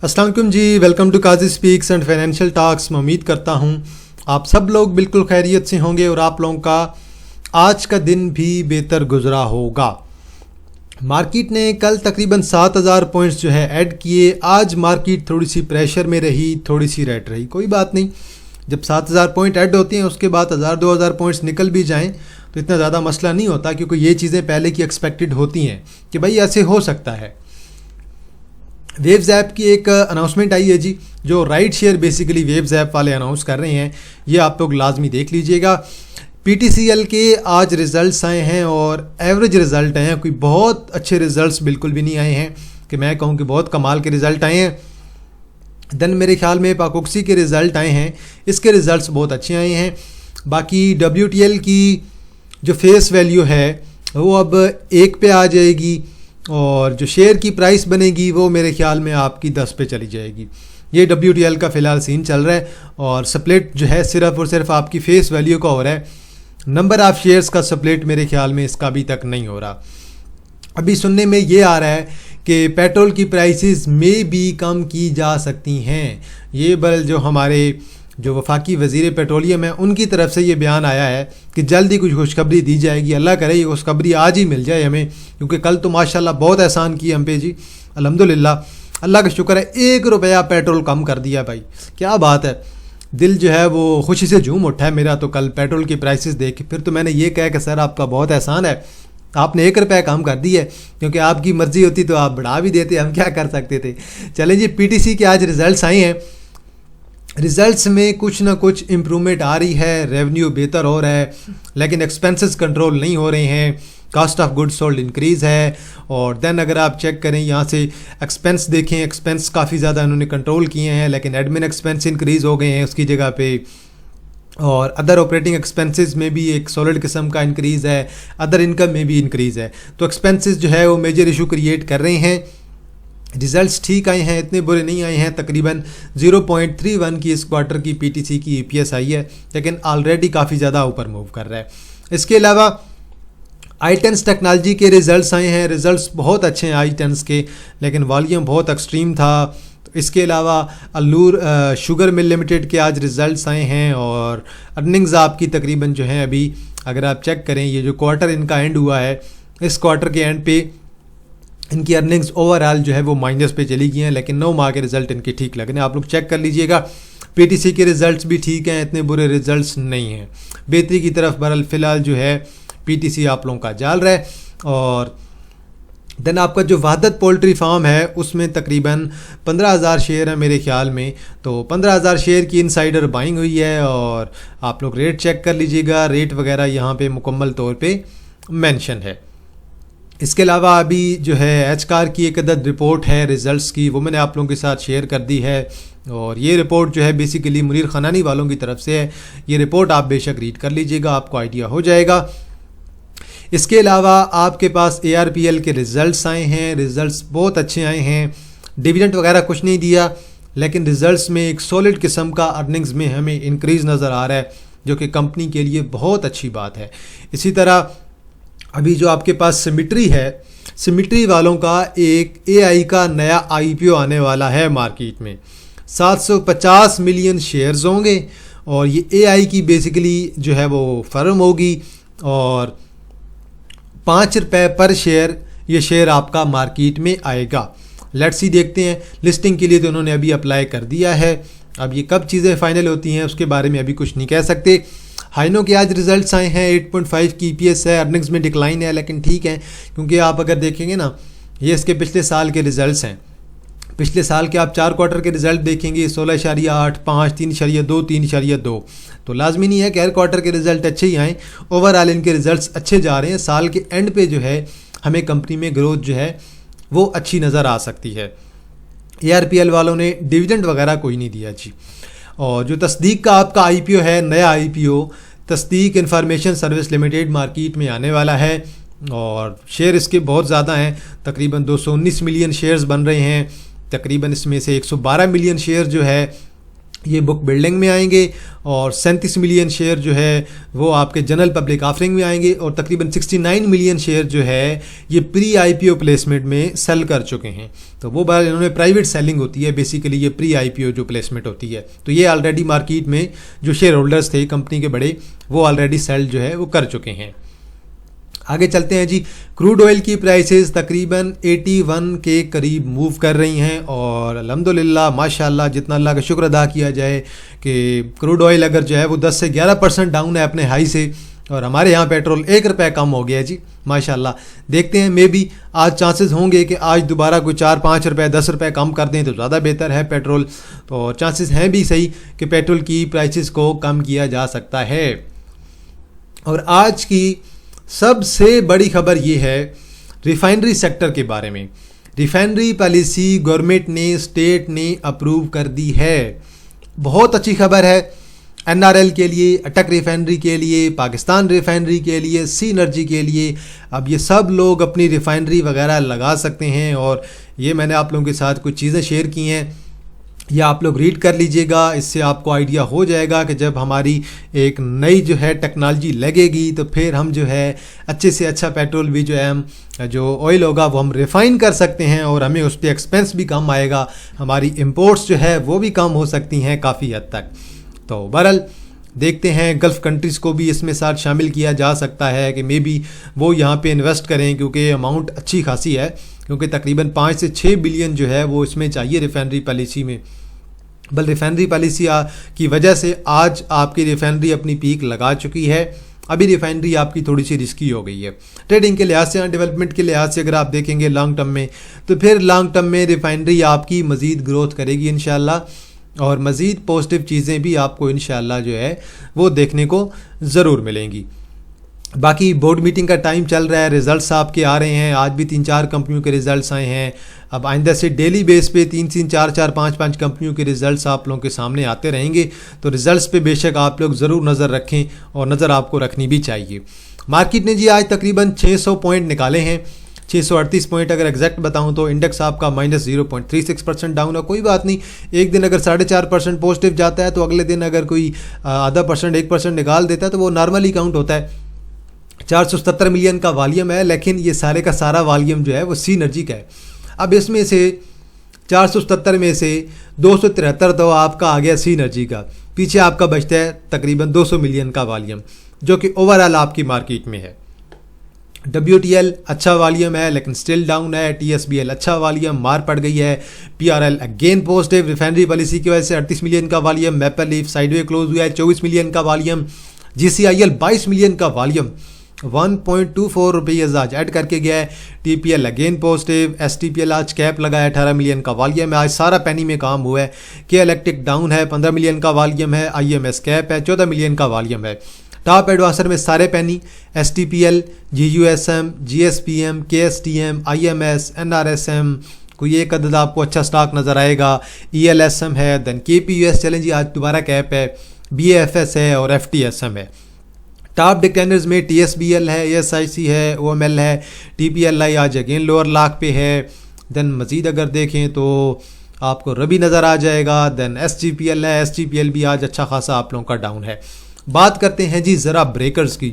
अस्सलाम वालेकुम जी, welcome to Qazi speaks and financial talks. मैं उम्मीद करता हूँ आप सब लोग बिल्कुल खैरियत से होंगे और आप लोगों का आज का दिन भी बेहतर गुजरा होगा। मार्केट ने कल तकरीबन 7000 पॉइंट्स जो है ऐड किए। आज मार्केट थोड़ी सी प्रेशर में रही, थोड़ी सी रेट रही, कोई बात नहीं। जब 7000 पॉइंट ऐड होती हैं उसके बाद 1000-2000 पॉइंट्स निकल भी जाएं तो इतना ज़्यादा मसला नहीं होता, क्योंकि ये चीज़ें पहले की एक्सपेक्टेड होती हैं कि भाई ऐसे हो सकता है। वेव्स ऐप की एक अनाउंसमेंट आई है जी, जो ride share basically waves app वाले अनाउंस कर रहे हैं। ये आप लोग लाजमी देख लीजिएगा। PTCL के आज रिज़ल्ट्स आए हैं और एवरेज रिज़ल्ट आए हैं, कोई बहुत अच्छे रिज़ल्ट्स बिल्कुल भी नहीं आए हैं कि मैं कहूँ कि बहुत कमाल के रिज़ल्ट आए हैं। देन मेरे ख्याल में पाकोक्सी के रिज़ल्ट आए हैं, इसके रिज़ल्ट्स बहुत अच्छे आए हैं। बाकी WTL की जो फेस वैल्यू है वो अब 1 पे आ जाएगी और जो शेयर की प्राइस बनेगी वो मेरे ख्याल में आपकी 10 पे चली जाएगी। ये WTL का फ़िलहाल सीन चल रहा है और स्प्लिट जो है सिर्फ और सिर्फ आपकी फेस वैल्यू का हो रहा है। नंबर ऑफ़ शेयर्स का स्प्लिट मेरे ख्याल में इसका अभी तक नहीं हो रहा। अभी सुनने में ये आ रहा है कि पेट्रोल की प्राइसेस में भी कम की जा सकती हैं। ये बल जो हमारे जो वफाकी वज़ीर पेट्रोलियम है उनकी तरफ से ये बयान आया है कि जल्दी कुछ खुशखबरी दी जाएगी। अल्लाह करे ये खुशखबरी आज ही मिल जाए हमें, क्योंकि कल तो माशाल्लाह बहुत एहसान किया हम पे जी, अल्हम्दुलिल्लाह, अल्लाह का शुक्र है। 1 रुपया पेट्रोल कम कर दिया भाई, क्या बात है। दिल जो है वो खुशी से झूम उठा है मेरा तो कल पेट्रोल की प्राइसेस देख के। फिर तो मैंने ये कहा कि सर आपका बहुत एहसान है, आपने 1 रुपया कम कर दी है, क्योंकि आपकी मर्ज़ी होती तो आप बढ़ा भी देते, हम क्या कर सकते थे। चलें जी, PTC के आज रिज़ल्ट्स आए हैं। रिज़ल्ट्स में कुछ ना कुछ इम्प्रूवमेंट आ रही है, रेवेन्यू बेहतर हो रहा है, लेकिन एक्सपेंसेस कंट्रोल नहीं हो रहे हैं। Cost of goods sold increase है। और देन अगर आप चेक करें यहाँ से एक्सपेंस देखें, एक्सपेंस काफ़ी ज़्यादा इन्होंने कंट्रोल किए हैं, लेकिन एडमिन एक्सपेंस इंक्रीज़ हो गए हैं उसकी जगह पे। और अदर ऑपरेटिंग एक्सपेंसेस में भी एक सॉलिड किस्म का इंक्रीज़ है, अदर इनकम में भी इंक्रीज़ है। तो एक्सपेंसेस जो है वो मेजर इशू क्रिएट कर रहे हैं। रिज़ल्ट्स ठीक आए हैं, इतने बुरे नहीं आए हैं। तकरीबन 0.31 की इस क्वार्टर की PTC की EPS आई है, लेकिन ऑलरेडी काफ़ी ज़्यादा ऊपर मूव कर रहा है। इसके अलावा i10 टेक्नोलॉजी के रिज़ल्ट्स आए हैं। रिज़ल्ट्स बहुत अच्छे हैं i10 के, लेकिन वॉल्यूम बहुत एक्सट्रीम था। इसके अलावा अल्लूर शुगर मिल लिमिटेड के आज रिज़ल्ट्स आए हैं और अर्निंग्स आपकी तकरीबन जो हैं अभी अगर आप चेक करें, ये जो क्वार्टर इनका एंड हुआ है, इस क्वार्टर के एंड पे इनकी अर्निंग्स ओवरऑल जो है वो माइनस पे चली गई हैं, लेकिन 9 माह के रिज़ल्ट इनके ठीक लग रहे हैं। आप लोग चेक कर लीजिएगा। PTC के रिज़ल्ट्स भी ठीक हैं, इतने बुरे रिज़ल्ट्स नहीं हैं। बेहतरी की तरफ बहरहाल फ़िलहाल जो है PTC आप लोगों का जाल रहा है। और देन आपका जो वहदत पोल्ट्री फार्म है उसमें तकरीबन 15000 शेयर है मेरे ख्याल में। तो 15000 शेयर की इनसाइडर बाइंग हुई है और आप लोग रेट चेक कर लीजिएगा। रेट वगैरह यहाँ पे मुकम्मल तौर पे मेंशन है। इसके अलावा अभी जो है एचकार की एक अदद रिपोर्ट है रिज़ल्ट्स की, वो मैंने आप लोगों के साथ शेयर कर दी है। और ये रिपोर्ट जो है बेसिकली मुनीर खनानी वालों की तरफ से है। ये रिपोर्ट आप बेशक रीड कर लीजिएगा, आपको आइडिया हो जाएगा। इसके अलावा आपके पास ARPL के रिज़ल्ट्स आए हैं। रिज़ल्ट्स बहुत अच्छे आए हैं। डिविडेंड वगैरह कुछ नहीं दिया, लेकिन रिज़ल्ट्स में एक सॉलिड किस्म का अर्निंग्स में हमें इंक्रीज़ नज़र आ रहा है, जो कि कंपनी के लिए बहुत अच्छी बात है। इसी तरह अभी जो आपके पास सिमिट्री है, सिमिट्री वालों का एक AI का नया IPO आने वाला है मार्केट में। 750 मिलियन शेयर्स होंगे और ये AI की बेसिकली जो है वो फर्म होगी और 5 रुपये पर शेयर ये शेयर आपका मार्केट में आएगा। लेट्स सी, देखते हैं। लिस्टिंग के लिए तो उन्होंने अभी अप्लाई कर दिया है, अब ये कब चीज़ें फाइनल होती हैं उसके बारे में अभी कुछ नहीं कह सकते। हाइनो के आज रिज़ल्ट्स आए हैं। 8.5 की EPS है। अर्निंग्स में डिक्लाइन है, लेकिन ठीक है, क्योंकि आप अगर देखेंगे ना, ये इसके पिछले साल के रिज़ल्ट्स हैं। पिछले साल के आप 4 क्वार्टर के रिज़ल्ट देखेंगे, 16.8, 5, 3.2, 3.2। तो लाजमी नहीं है कि हर क्वार्टर के रिज़ल्ट अच्छे ही आएँ। ओवरऑल इनके रिज़ल्ट्स अच्छे जा रहे हैं। साल के एंड पे जो है हमें कंपनी में ग्रोथ जो है वो अच्छी नज़र आ सकती है। ARPL वालों ने डिविडेंड वगैरह कोई नहीं दिया जी। और जो तस्दीक का आपका IPO है, नया IPO तस्दीक इंफॉर्मेशन सर्विस लिमिटेड मार्केट में आने वाला है और शेयर इसके बहुत ज़्यादा हैं। तकरीबन 219 मिलियन शेयर्स बन रहे हैं। तकरीबन इसमें से 112 मिलियन शेयर जो है ये बुक बिल्डिंग में आएंगे और 37 मिलियन शेयर जो है वो आपके जनरल पब्लिक ऑफरिंग में आएंगे और तकरीबन 69 मिलियन शेयर जो है ये प्री आईपीओ प्लेसमेंट में सेल कर चुके हैं। तो वो बार इन्होंने प्राइवेट सेलिंग होती है, बेसिकली ये प्री आईपीओ जो प्लेसमेंट होती है। तो ये ऑलरेडी मार्केट में जो शेयर होल्डर्स थे कंपनी के बड़े, वो ऑलरेडी सेल जो है वो कर चुके हैं। आगे चलते हैं जी। क्रूड ऑयल की प्राइसेस तकरीबन 81 के करीब मूव कर रही हैं और अल्हम्दुलिल्लाह माशाल्लाह जितना अल्लाह का शुक्र अदा किया जाए कि क्रूड ऑयल अगर जो है वो 10 से 11% डाउन है अपने हाई से, और हमारे यहाँ पेट्रोल 1 रुपये कम हो गया है जी माशाल्लाह। देखते हैं, मे बी आज चांसेस होंगे कि आज दोबारा कोई 4-5 रुपये 10 रुपये कम कर दें तो ज़्यादा बेहतर है पेट्रोल। तो चांसेस हैं भी सही कि पेट्रोल की प्राइसेस को कम किया जा सकता है। और आज की सबसे बड़ी खबर ये है रिफाइनरी सेक्टर के बारे में। रिफाइनरी पॉलिसी गवर्नमेंट ने, स्टेट ने अप्रूव कर दी है। बहुत अच्छी खबर है एनआरएल के लिए, अटक रिफाइनरी के लिए, पाकिस्तान रिफाइनरी के लिए, सी एनर्जी के लिए। अब ये सब लोग अपनी रिफाइनरी वगैरह लगा सकते हैं और ये मैंने आप लोगों के साथ कुछ चीज़ें शेयर की हैं, या आप लोग रीड कर लीजिएगा। इससे आपको आइडिया हो जाएगा कि जब हमारी एक नई जो है टेक्नोलॉजी लगेगी तो फिर हम जो है अच्छे से अच्छा पेट्रोल भी जो है हम जो ऑयल होगा वो हम रिफ़ाइन कर सकते हैं और हमें उस पर एक्सपेंस भी कम आएगा, हमारी इंपोर्ट्स जो है वो भी कम हो सकती हैं काफ़ी हद तक। तो बहरहाल देखते हैं, गल्फ़ कंट्रीज़ को भी इसमें साथ शामिल किया जा सकता है कि मे बी वो यहाँ पे इन्वेस्ट करें, क्योंकि अमाउंट अच्छी खासी है, क्योंकि तकरीबन 5 से 6 बिलियन जो है वो इसमें चाहिए रिफाइनरी पॉलिसी में। बल रिफाइनरी पॉलिसी की वजह से आज आपकी रिफाइनरी अपनी पीक लगा चुकी है। अभी रिफाइनरी आपकी थोड़ी सी रिस्की हो गई है ट्रेडिंग के लिहाज से, डेवलपमेंट के लिहाज से अगर आप देखेंगे लॉन्ग टर्म में, तो फिर लॉन्ग टर्म में रिफाइनरी आपकी मज़ीद ग्रोथ करेगी इंशाल्लाह, और मज़ीद पॉजिटिव चीज़ें भी आपको इंशाल्लाह जो है वो देखने को ज़रूर मिलेंगी। बाकी बोर्ड मीटिंग का टाइम चल रहा है, रिज़ल्ट्स आपके आ रहे हैं। आज भी 3-4 कंपनियों के रिज़ल्ट्स आए हैं। अब आइंदा से डेली बेस पे 3-3, 4-4, 5-5 कंपनियों के रिज़ल्ट्स आप लोगों के सामने आते रहेंगे। तो रिज़ल्ट्स पे बेशक आप लोग ज़रूर नज़र रखें और नज़र आपको रखनी भी चाहिए। मार्केट ने जी आज तकरीबन 600 पॉइंट निकाले हैं, 638 पॉइंट अगर एग्जैक्ट बताऊं तो। इंडेक्स आपका -0.36% डाउन है। कोई बात नहीं, एक दिन अगर 4.5% पॉजिटिव जाता है तो अगले दिन अगर कोई आधा परसेंट 1% निकाल देता है तो वो नॉर्मली काउंट होता है। 470 मिलियन का वॉल्यूम है, लेकिन ये सारे का सारा वॉल्यूम जो है वो सी एनर्जी का है। अब इसमें से 477 में से 273 तो आपका आ गया सी एनर्जी का, पीछे आपका बचता है तकरीबन 200 मिलियन का वॉल्यूम, जो कि ओवरऑल आपकी मार्केट में है। WTL अच्छा वॉल्यूम है लेकिन स्टिल डाउन है। TSBL अच्छा वॉल्यूम, मार पड़ गई है। PRL again positive, refinery policy की वजह से 38 मिलियन का volume. Maple leaf sideway close हुआ है, 24 मिलियन का वॉल्यूम। GCIL 22 मिलियन का वॉल्यूम, 1.24 रुपीज़ आज ऐड करके गया है। TPL again positive. STPL आज कैप लगाया, 18 मिलियन का वॉल्यूम है, आज सारा पेनी में काम हुआ है। के इलेक्ट्रिक डाउन है, 15 मिलियन का वॉल्यूम है। IMS कैप है, 14 मिलियन का वॉल्यूम है। टॉप एडवांसर में सारे पेनी, STPL, GUSM, GSPM, KSTM, IMS, NRSM, कोई एक अदद आपको अच्छा स्टॉक नज़र आएगा। ELSM है, देन KPUS चलें जी आज दोबारा कैप है, BAFS है और FTSM है। टॉप डिक्लाइनर्स में TSBL है, ASIC है, OML है। TPLI आज अगेन लोअर लाख पे है। देन मज़ीद अगर देखें तो आपको रबी नज़र आ जाएगा। देन SGPL है, SGPL भी आज अच्छा खासा आप लोगों का डाउन है। बात करते हैं जी ज़रा ब्रेकर्स की,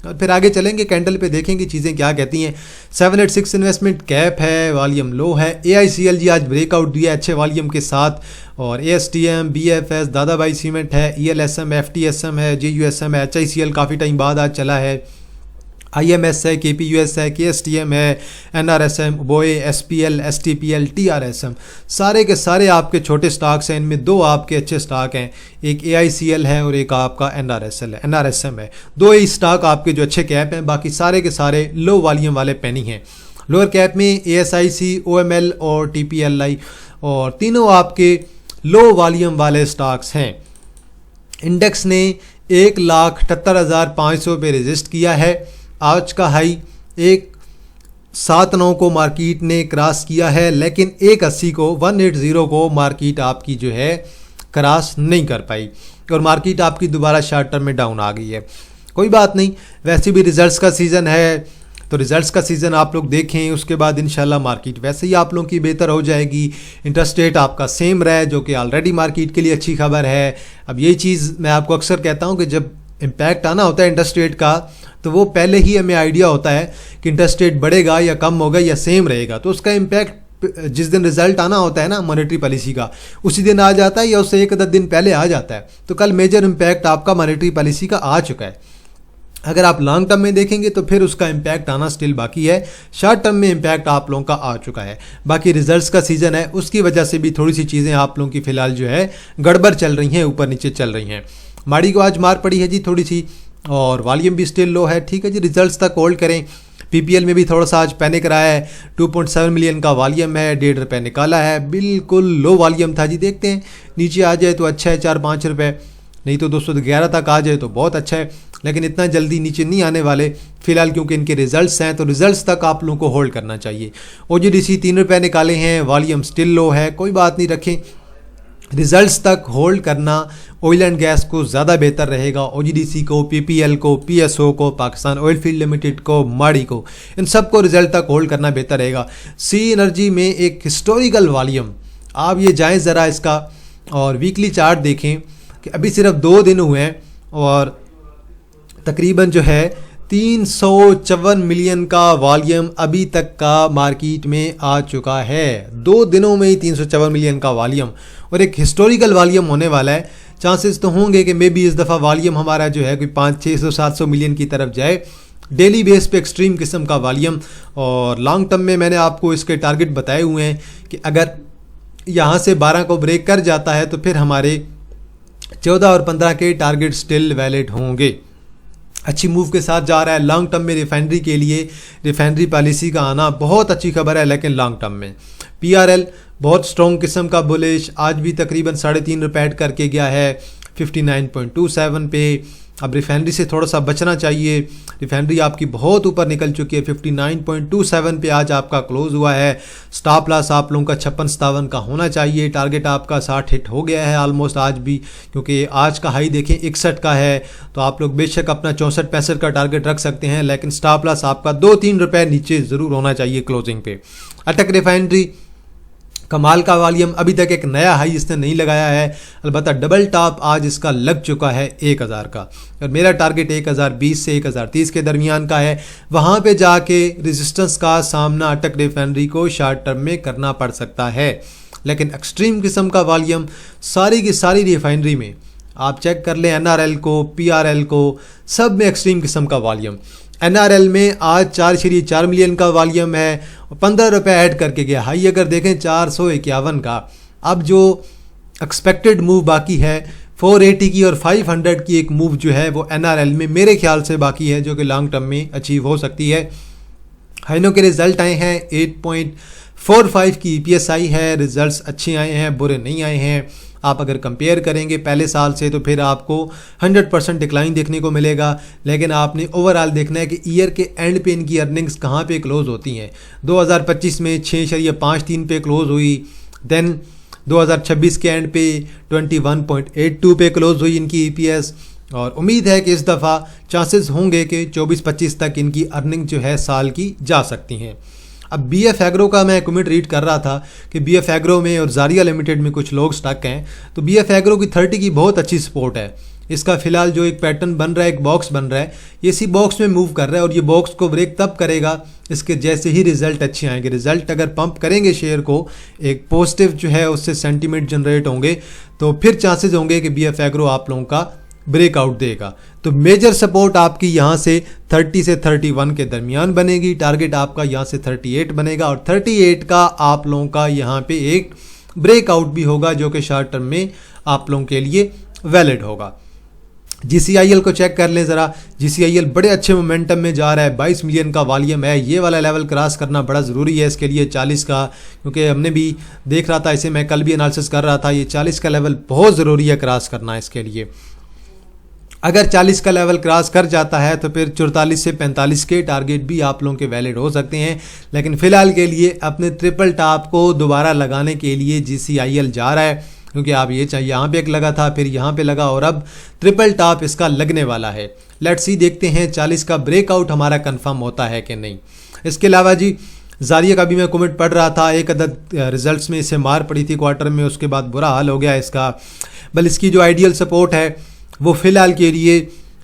और फिर आगे चलेंगे, कैंडल पे देखेंगे चीज़ें क्या कहती हैं। 786 इन्वेस्टमेंट कैप है, वॉल्यूम लो है। AICL जी आज ब्रेकआउट दिया अच्छे वॉल्यूम के साथ, और ASTM, BFS, दादाभाई सीमेंट है, ELSM, FTSM है, GUSM है, HICL काफ़ी टाइम बाद आज चला है। IMS है, KPUS है, KSTM है, NRSM, BOE, SPL, STPL, TRSM, सारे के सारे आपके छोटे स्टॉक्स हैं। इनमें 2 आपके अच्छे स्टॉक हैं, एक AICL है और एक आपका NRSM है। 2 ही स्टॉक आपके जो अच्छे कैप हैं, बाकी सारे के सारे लो वॉल्यूम वाले पेनी हैं। लोअर कैप में ASIC, OML और TPLI, और तीनों आपके लो वॉल्यूम वाले स्टॉक्स हैं। इंडेक्स ने 1,78,500 पे रजिस्ट किया है। आज का हाई 179 को मार्केट ने क्रॉस किया है, लेकिन 180 को 180 को मार्केट आपकी जो है क्रॉस नहीं कर पाई, और मार्केट आपकी दोबारा शॉर्ट टर्म में डाउन आ गई है। कोई बात नहीं, वैसे भी रिजल्ट्स का सीज़न है, तो रिजल्ट्स का सीज़न आप लोग देखें, उसके बाद इंशाल्लाह मार्केट वैसे ही आप लोगों की बेहतर हो जाएगी। इंटरेस्ट रेट आपका सेम रहे, जो कि ऑलरेडी मार्केट के लिए अच्छी खबर है। अब यही चीज़ मैं आपको अक्सर कहता हूँ कि जब इम्पैक्ट आना होता है इंटरेस्ट रेट का, तो वो पहले ही हमें आइडिया होता है कि इंटरेस्ट रेट बढ़ेगा या कम होगा या सेम रहेगा। तो उसका इम्पैक्ट जिस दिन रिजल्ट आना होता है ना मॉनेटरी पॉलिसी का, उसी दिन आ जाता है या उससे एक आधा दिन पहले आ जाता है। तो कल मेजर इम्पैक्ट आपका मॉनेटरी पॉलिसी का आ चुका है। अगर आप लॉन्ग टर्म में देखेंगे तो फिर उसका इम्पैक्ट आना स्टिल बाकी है। शॉर्ट टर्म में इम्पैक्ट आप लोगों का आ चुका है। बाकी रिजल्ट्स का सीज़न है, उसकी वजह से भी थोड़ी सी चीज़ें आप लोगों की फ़िलहाल जो है गड़बड़ चल रही हैं, ऊपर नीचे चल रही हैं। माड़ी को आज मार पड़ी है जी थोड़ी सी, और वॉल्यूम भी स्टिल लो है। ठीक है जी, रिजल्ट्स तक होल्ड करें। पीपीएल में भी थोड़ा सा आज पैनिक रहा है। 2.7 मिलियन का वॉल्यूम है, 1.5 रुपये निकाला है, बिल्कुल लो वॉल्यूम था जी। देखते हैं नीचे आ जाए तो अच्छा है, 4-5 रुपये, नहीं तो 211 तक आ जाए तो बहुत अच्छा है। लेकिन इतना जल्दी नीचे नहीं आने वाले फिलहाल, क्योंकि इनके रिजल्ट्स हैं। तो रिजल्ट्स तक आप लोगों को होल्ड करना चाहिए। ओजीडीसी 3 रुपये निकाले हैं, वॉल्यूम स्टिल लो है, कोई बात नहीं, रखें। रिजल्ट्स तक होल्ड करना ऑयल एंड गैस को ज़्यादा बेहतर रहेगा। ओजीडीसी को, पीपीएल को, पीएसओ को, पाकिस्तान ऑयल फील्ड लिमिटेड को, माड़ी को, इन सबको रिजल्ट तक होल्ड करना बेहतर रहेगा। सी एनर्जी में एक हिस्टोरिकल वॉल्यूम, आप ये जाएं ज़रा इसका और वीकली चार्ट देखें कि अभी सिर्फ 2 दिन हुए हैं और तकरीबन जो है 354 मिलियन का वॉल्यूम अभी तक का मार्केट में आ चुका है। 2 दिनों में ही 354 मिलियन का वॉल्यूम, और एक हिस्टोरिकल वॉल्यूम होने वाला है। चांसेस तो होंगे कि मे बी इस दफ़ा वॉल्यूम हमारा जो है कोई 500-600-700 मिलियन की तरफ जाए, डेली बेस पे एक्सट्रीम किस्म का वॉल्यूम। और लॉन्ग टर्म में मैंने आपको इसके टारगेट बताए हुए हैं कि अगर यहाँ से 12 को ब्रेक कर जाता है तो फिर हमारे 14 और 15 के टारगेट स्टिल वैलिड होंगे। अच्छी मूव के साथ जा रहा है। लॉन्ग टर्म में रिफाइनरी के लिए रिफाइनरी पॉलिसी का आना बहुत अच्छी खबर है। लेकिन लॉन्ग टर्म में पीआरएल बहुत स्ट्रॉन्ग किस्म का बुलिश, आज भी तकरीबन 3.5 रुपये ऐड करके गया है 59.27 पे। अब रिफाइनरी से थोड़ा सा बचना चाहिए। रिफाइनरी आपकी बहुत ऊपर निकल चुकी है, 59.27 पे आज आपका क्लोज हुआ है। स्टॉप लॉस आप लोगों का 56-57 का होना चाहिए। टारगेट आपका 60 हिट हो गया है ऑलमोस्ट आज भी, क्योंकि आज का हाई देखें 61 का है। तो आप लोग बेशक अपना 64-65 का टारगेट रख सकते हैं, लेकिन स्टॉप लॉस आपका 2-3 रुपये नीचे ज़रूर होना चाहिए क्लोजिंग पे। अटक रिफाइनरी कमाल का वॉल्यूम, अभी तक एक नया हाई इसने नहीं लगाया है। अलबत्ता डबल टॉप आज इसका लग चुका है 1000 का, और मेरा टारगेट 1020 से 1030 के दरमियान का है। वहाँ पे जाके रेजिस्टेंस का सामना अटक रिफाइनरी को शॉर्ट टर्म में करना पड़ सकता है। लेकिन एक्सट्रीम किस्म का वॉल्यूम सारी की सारी रिफाइनरी में आप चेक कर लें, एनआरएल को, पीआरएल को, सब में एक्सट्रीम किस्म का वॉल्यूम। एनआरएल में आज 4.4 मिलियन का वॉल्यूम है और 15 रुपये ऐड करके गया। हाई अगर देखें 451 का। अब जो एक्सपेक्टेड मूव बाकी है 480 की और 500 की एक मूव जो है वो एनआरएल में मेरे ख्याल से बाकी है, जो कि लॉन्ग टर्म में अचीव हो सकती है। हाइनो के रिजल्ट आए हैं, 8.45 की ईपीएस आई है। रिजल्ट्स अच्छे आए हैं, बुरे नहीं आए हैं। आप अगर कंपेयर करेंगे पहले साल से तो फिर आपको 100% डिक्लाइन देखने को मिलेगा। लेकिन आपने ओवरऑल देखना है कि ईयर के एंड पे इनकी अर्निंग्स कहाँ पे क्लोज होती हैं। 2025 में 6.53 पे क्लोज हुई, देन 2026 के एंड पे 21.82 पे क्लोज हुई इनकी ईपीएस। और उम्मीद है कि इस दफ़ा चांसेस होंगे कि 24-25 तक इनकी अर्निंग जो है साल की जा सकती हैं। अब बीएफ एग्रो का मैं कमेंट रीड कर रहा था कि बीएफ एग्रो में और जारिया लिमिटेड में कुछ लोग स्टक हैं। तो बीएफ एग्रो की 30 की बहुत अच्छी सपोर्ट है। इसका फिलहाल जो एक पैटर्न बन रहा है, एक बॉक्स बन रहा है, ये इसी बॉक्स में मूव कर रहा है और ये बॉक्स को ब्रेक तब करेगा इसके जैसे ही रिजल्ट अच्छे आएंगे। रिजल्ट अगर पंप करेंगे शेयर को, एक पॉजिटिव जो है उससे सेंटीमेंट जनरेट होंगे, तो फिर चांसेस होंगे कि बीएफ एग्रो आप लोगों का ब्रेकआउट देगा। तो मेजर सपोर्ट आपकी यहाँ से 30 से 31 के दरमियान बनेगी। टारगेट आपका यहाँ से 38 बनेगा और 38 का आप लोगों का यहाँ पे एक ब्रेकआउट भी होगा, जो कि शॉर्ट टर्म में आप लोगों के लिए वैलिड होगा। GCIL को चेक कर लें ज़रा। GCIL बड़े अच्छे मोमेंटम में जा रहा है, 22 मिलियन का वॉल्यूम है। ये वाला लेवल क्रॉस करना बड़ा ज़रूरी है इसके लिए 40 का, क्योंकि हमने भी देख रहा था, इसे मैं कल भी एनालिसिस कर रहा था, ये 40 का लेवल बहुत ज़रूरी है क्रॉस करना इसके लिए। अगर 40 का लेवल क्रॉस कर जाता है तो फिर 44 से 45 के टारगेट भी आप लोगों के वैलिड हो सकते हैं। लेकिन फ़िलहाल के लिए अपने ट्रिपल टॉप को दोबारा लगाने के लिए GCIL जा रहा है। क्योंकि आप ये चाहिए, यहाँ पे एक लगा था, फिर यहाँ पे लगा और अब ट्रिपल टॉप इसका लगने वाला है। लेट्स सी, देखते हैं 40 का ब्रेकआउट हमारा कंफर्म होता है कि नहीं। इसके अलावा जी ज़ारिया का भी मैं कमेंट पढ़ रहा था, एक अदद रिजल्ट्स में इसे मार पड़ी थी क्वार्टर में, उसके बाद बुरा हाल हो गया इसका। बल इसकी जो आइडियल सपोर्ट है वो फ़िलहाल के लिए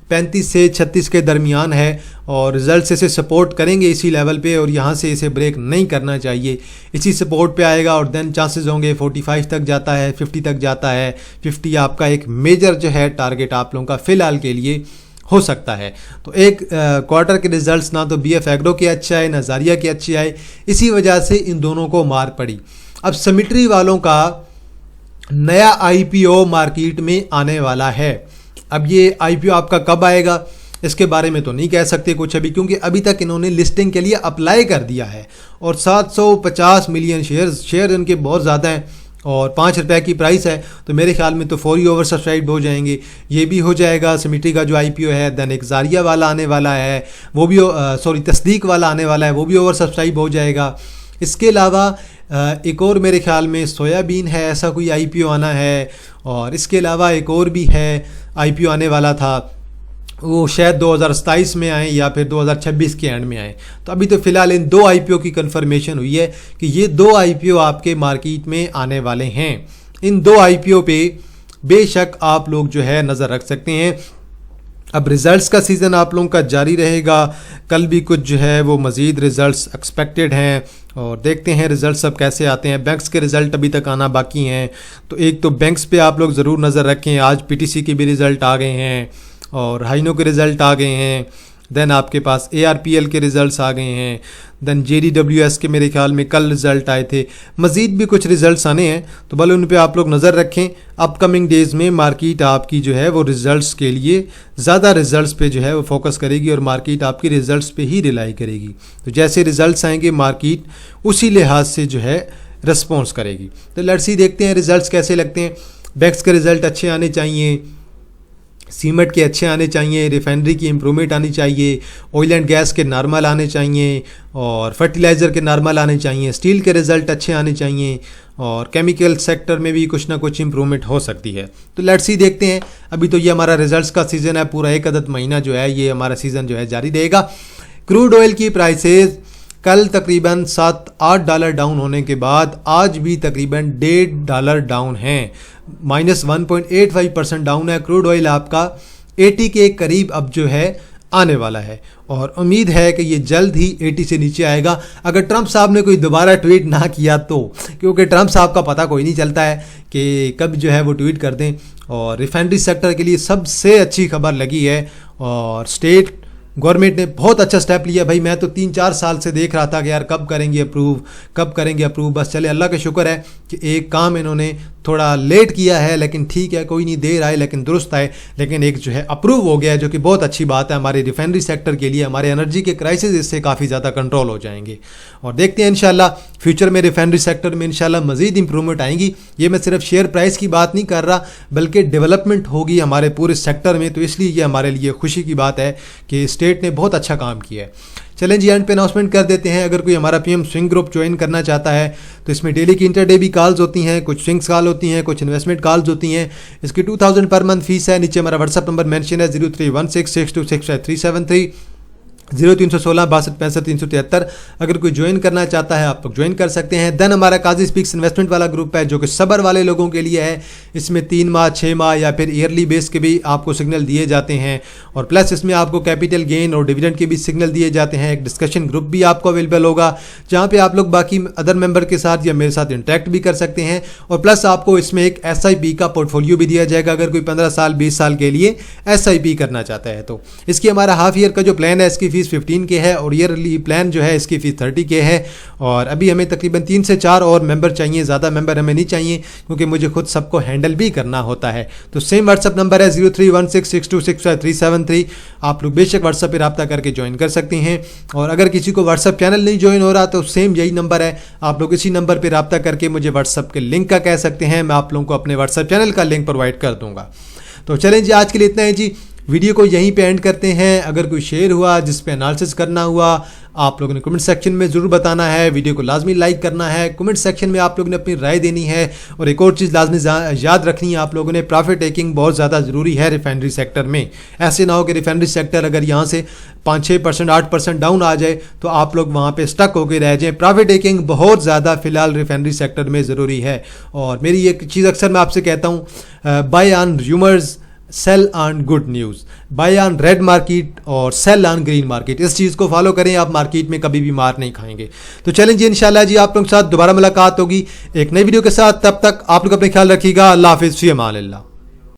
35 से 36 के दरमियान है और रिजल्ट्स इसे सपोर्ट करेंगे इसी लेवल पे और यहाँ से इसे ब्रेक नहीं करना चाहिए, इसी सपोर्ट पे आएगा और देन चांसेस होंगे 45 तक जाता है, 50 तक जाता है। 50 आपका एक मेजर जो है टारगेट आप लोगों का फ़िलहाल के लिए हो सकता है। तो एक क्वार्टर के रिजल्ट्स ना तो BF एग्रो के अच्छे आए ना ज़ारिया के अच्छे आए, इसी वजह से इन दोनों को मार पड़ी। अब सिमेट्री वालों का नया IPO मार्केट में आने वाला है। अब ये IPO आपका कब आएगा इसके बारे में तो नहीं कह सकते कुछ अभी, क्योंकि अभी तक इन्होंने लिस्टिंग के लिए अप्लाई कर दिया है और 750 मिलियन शेयर इनके बहुत ज़्यादा हैं और 5 रुपये की प्राइस है, तो मेरे ख्याल में तो 4 ही ओवर सब्सक्राइब हो जाएंगे। ये भी हो जाएगा सिमेट्री का जो IPO है। देन एक ज़ारिया वाला आने वाला है, वो भी तस्दीक वाला आने वाला है, वो भी ओवर सब्सक्राइब हो जाएगा। इसके अलावा एक और मेरे ख्याल में सोयाबीन है, ऐसा कोई IPO आना है और इसके अलावा एक और भी है IPO आने वाला था, वो शायद 2027 में आए या फिर 2026 के एंड में आए। तो अभी तो फ़िलहाल इन 2 IPO की कंफर्मेशन हुई है कि ये 2 IPO आपके मार्केट में आने वाले हैं। इन 2 IPO पे बेशक आप लोग जो है नज़र रख सकते हैं। अब रिज़ल्ट्स का सीज़न आप लोगों का जारी रहेगा, कल भी कुछ जो है वो मज़ीद रिज़ल्ट्स एक्सपेक्टेड हैं और देखते हैं रिज़ल्ट्स अब कैसे आते हैं। बैंक्स के रिज़ल्ट अभी तक आना बाकी हैं, तो एक तो बैंक्स पे आप लोग ज़रूर नज़र रखें। आज PTC के भी रिज़ल्ट आ गए हैं और हाइनो के रिज़ल्ट आ गए हैं। देन आपके पास ARPL के रिज़ल्ट्स आ गए हैं। देन JDWS के मेरे ख्याल में कल रिज़ल्ट आए थे। मज़ीद भी कुछ रिज़ल्ट्स आने हैं, तो भले उन पे आप लोग नज़र रखें। अपकमिंग डेज़ में मार्केट आपकी जो है वो रिज़ल्ट्स के लिए ज़्यादा रिज़ल्ट्स पे जो है वो फोकस करेगी और मार्केट आपकी रिज़ल्ट्स पे ही रिलाई करेगी। तो जैसे रिज़ल्ट्स आएंगे मार्केट उसी लिहाज से जो है रिस्पॉन्स करेगी। तो लेट्स सी, देखते हैं रिज़ल्ट्स कैसे लगते हैं। बैंक्स के रिज़ल्ट अच्छे आने चाहिए, सीमेंट के अच्छे आने चाहिए, रिफाइनरी की इम्प्रूवमेंट आनी चाहिए, ऑयल एंड गैस के नॉर्मल आने चाहिए और फर्टिलाइज़र के नॉर्मल आने चाहिए, स्टील के रिज़ल्ट अच्छे आने चाहिए और केमिकल सेक्टर में भी कुछ ना कुछ इम्प्रूवमेंट हो सकती है। तो लेट्स सी, देखते हैं। अभी तो ये हमारा रिज़ल्ट्स का सीज़न है, पूरा एक अदद महीना जो है ये हमारा सीज़न जो है जारी रहेगा। क्रूड ऑयल की प्राइसेस कल तकरीबन $7-8 डाउन होने के बाद आज भी तकरीबन $1.5 डाउन हैं, -1.85% डाउन है। क्रूड ऑयल आपका 80 के करीब अब जो है आने वाला है और उम्मीद है कि ये जल्द ही 80 से नीचे आएगा, अगर ट्रंप साहब ने कोई दोबारा ट्वीट ना किया तो, क्योंकि ट्रंप साहब का पता कोई नहीं चलता है कि कब जो है वो ट्वीट कर दें। और रिफाइनरी सेक्टर के लिए सबसे अच्छी खबर लगी है और स्टेट गवर्नमेंट ने बहुत अच्छा स्टेप लिया। भाई मैं तो 3-4 साल से देख रहा था कि यार कब करेंगे अप्रूव, बस चले अल्लाह का शुक्र है कि एक काम इन्होंने थोड़ा लेट किया है, लेकिन ठीक है, कोई नहीं, देर आए लेकिन दुरुस्त आए, लेकिन एक जो है अप्रूव हो गया है, जो कि बहुत अच्छी बात है हमारे रिफाइनरी सेक्टर के लिए। हमारे एनर्जी के क्राइसिस इससे काफ़ी ज़्यादा कंट्रोल हो जाएंगे और देखते हैं इंशाल्लाह फ्यूचर में रिफाइनरी सेक्टर में इंशाल्लाह मज़ीद इंप्रूवमेंट आएंगी। ये मैं सिर्फ शेयर प्राइस की बात नहीं कर रहा, बल्कि डेवलपमेंट होगी हमारे पूरे सेक्टर में, तो इसलिए ये हमारे लिए खुशी की बात है कि स्टेट ने बहुत अच्छा काम किया है। चलें जी, एंड पे अनाउंसमेंट कर देते हैं। अगर कोई हमारा PM स्विंग ग्रुप ज्वाइन करना चाहता है तो इसमें डेली की इंटरडे भी कॉल्स होती हैं, कुछ स्विंग्स कॉल होती हैं, कुछ इन्वेस्टमेंट कॉल्स होती हैं। इसकी 2000 पर मंथ फीस है। नीचे हमारा व्हाट्सअप नंबर मेंशन है 0316626533 0316 अगर कोई ज्वाइन करना चाहता है आप लोग ज्वाइन कर सकते हैं। देन हमारा काजी स्पीक्स इन्वेस्टमेंट वाला ग्रुप है जो कि सबर वाले लोगों के लिए है। इसमें 3 माह 6 माह या फिर ईयरली बेस के भी आपको सिग्नल दिए जाते हैं और प्लस इसमें आपको कैपिटल गेन और डिविडेंड के भी सिग्नल दिए जाते हैं। एक डिस्कशन ग्रुप भी आपको अवेलेबल होगा जहाँ पे आप लोग बाकी अदर मेंबर के साथ या मेरे साथ इंटरेक्ट भी कर सकते हैं और प्लस आपको इसमें एक SIP का पोर्टफोलियो भी दिया जाएगा अगर कोई 15 साल 20 साल के लिए SIP करना चाहता है तो। इसकी हमारा हाफ ईयर का जो प्लान है इसकी फीस 15 के है और ईयरली प्लान जो है इसकी फीस 30 के है और अभी हमें तकरीबन 3 से 4 और मेंबर चाहिए, ज़्यादा मेंबर हमें नहीं चाहिए क्योंकि मुझे खुद सबको हैंडल भी करना होता है। तो सेम व्हाट्सअप नंबर है 031662653373। आप लोग बेशक व्हाट्सअप पर रब्ता करके ज्वाइन कर सकते हैं और अगर किसी को व्हाट्सअप चैनल नहीं ज्वाइन हो रहा तो सेम यही नंबर है, आप लोग इसी नंबर पर रब्ता करके मुझे व्हाट्सअप के लिंक का कह सकते हैं, मैं आप लोगों को अपने व्हाट्सअप चैनल का लिंक प्रोवाइड कर दूंगा। तो चलें जी, आज के लिए इतना है जी, वीडियो को यहीं पे एंड करते हैं। अगर कोई शेयर हुआ जिस पे एनालिसिस करना हुआ आप लोगों ने कमेंट सेक्शन में ज़रूर बताना है, वीडियो को लाजमी लाइक करना है, कमेंट सेक्शन में आप लोगों ने अपनी राय देनी है। और एक और चीज़ लाजमी याद रखनी है आप लोगों ने, प्रॉफिट टेकिंग बहुत ज़्यादा ज़रूरी है रिफाइनरी सेक्टर में। ऐसे ना हो कि रिफाइनरी सेक्टर अगर यहाँ से 5-6% 8% डाउन आ जाए तो आप लोग वहाँ पे स्टक होकर रह जाएं। प्रॉफिट टेकिंग बहुत ज़्यादा फिलहाल रिफाइनरी सेक्टर में ज़रूरी है। और मेरी एक चीज़ अक्सर मैं आपसे कहता हूँ, buy on rumours, sell on good news, buy on red market और सेल ऑन ग्रीन मार्केट। इस चीज़ को फॉलो करें, आप मार्केट में कभी भी मार नहीं खाएंगे। तो चलें जी, इंशाल्लाह जी आप लोगों के साथ दोबारा मुलाकात होगी एक नई वीडियो के साथ। तब तक आप लोग अपने ख्याल रखिएगा। अल्लाह हाफिज़, फ़ी अमान अल्लाह।